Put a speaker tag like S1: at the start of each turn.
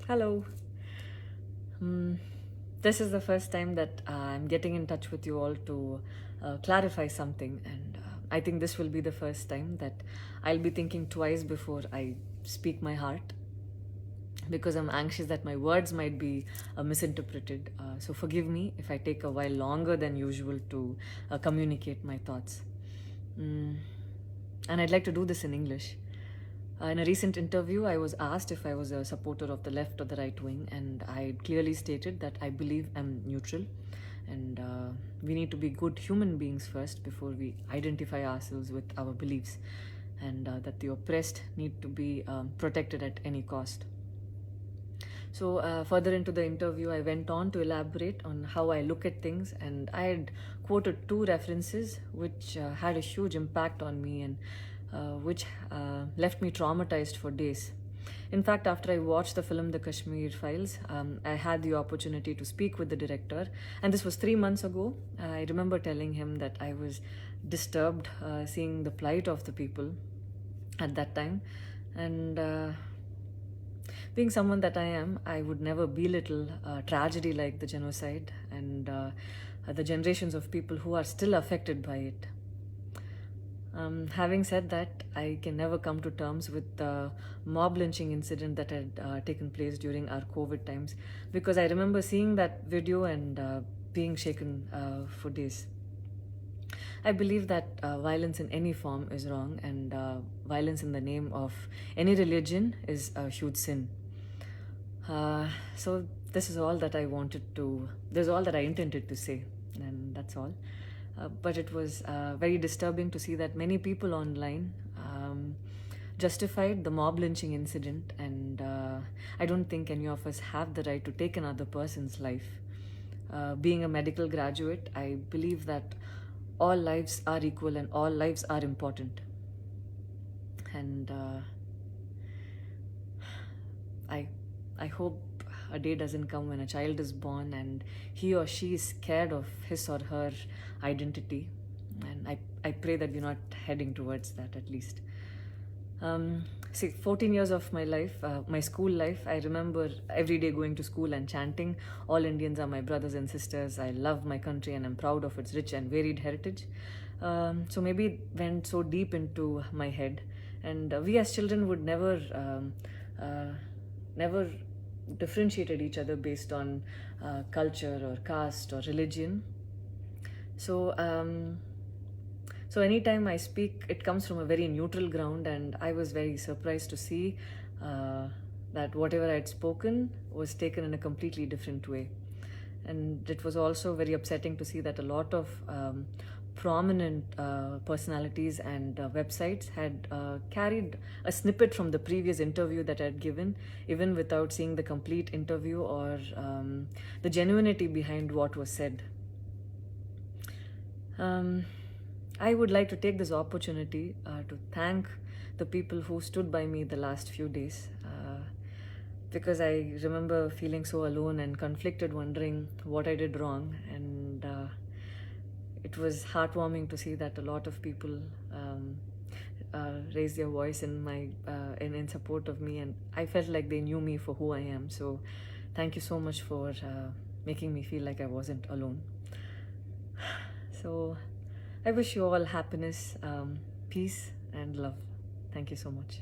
S1: Hello. Hmm. This is the first time that I'm getting in touch with you all to clarify something, and I think this will be the first time that I'll be thinking twice before I speak my heart because I'm anxious that my words might be misinterpreted. So forgive me if I take a while longer than usual to communicate my thoughts. Mm. And I'd like to do this in English. In a recent interview, I was asked if I was a supporter of the left or the right wing, and I clearly stated that I believe I'm neutral, and we need to be good human beings first before we identify ourselves with our beliefs, and that the oppressed need to be protected at any cost. So, further into the interview, I went on to elaborate on how I look at things, and I had quoted two references which had a huge impact on me and which left me traumatized for days. In fact, after I watched the film The Kashmir Files, I had the opportunity to speak with the director, and this was 3 months ago. I remember telling him that I was disturbed seeing the plight of the people at that time, and being someone that I am, I would never belittle tragedy like the genocide and the generations of people who are still affected by it. Having said that, I can never come to terms with the mob lynching incident that had taken place during our COVID times, because I remember seeing that video and being shaken for days. I believe that violence in any form is wrong, and violence in the name of any religion is a huge sin. So this is all that I wanted to, this is all that I intended to say, and that's all. But it was very disturbing to see that many people online justified the mob lynching incident, and I don't think any of us have the right to take another person's life. Being a medical graduate, I believe that all lives are equal and all lives are important. And I hope a day doesn't come when a child is born and he or she is scared of his or her identity. And I pray that we're not heading towards that, at least. See, 14 years of my life, my school life, I remember every day going to school and chanting, "All Indians are my brothers and sisters. I love my country and I'm proud of its rich and varied heritage." So maybe it went so deep into my head. And we as children would never differentiated each other based on culture or caste or religion. So, so anytime I speak, it comes from a very neutral ground, and I was very surprised to see that whatever I had spoken was taken in a completely different way. And it was also very upsetting to see that a lot of prominent personalities and websites had carried a snippet from the previous interview that I had given, even without seeing the complete interview or the genuinity behind what was said. I would like to take this opportunity to thank the people who stood by me the last few days, because I remember feeling so alone and conflicted, wondering what I did wrong. And it was heartwarming to see that a lot of people raised their voice in support of me, and I felt like they knew me for who I am. So thank you so much for making me feel like I wasn't alone. So I wish you all happiness, peace, and love. Thank you so much.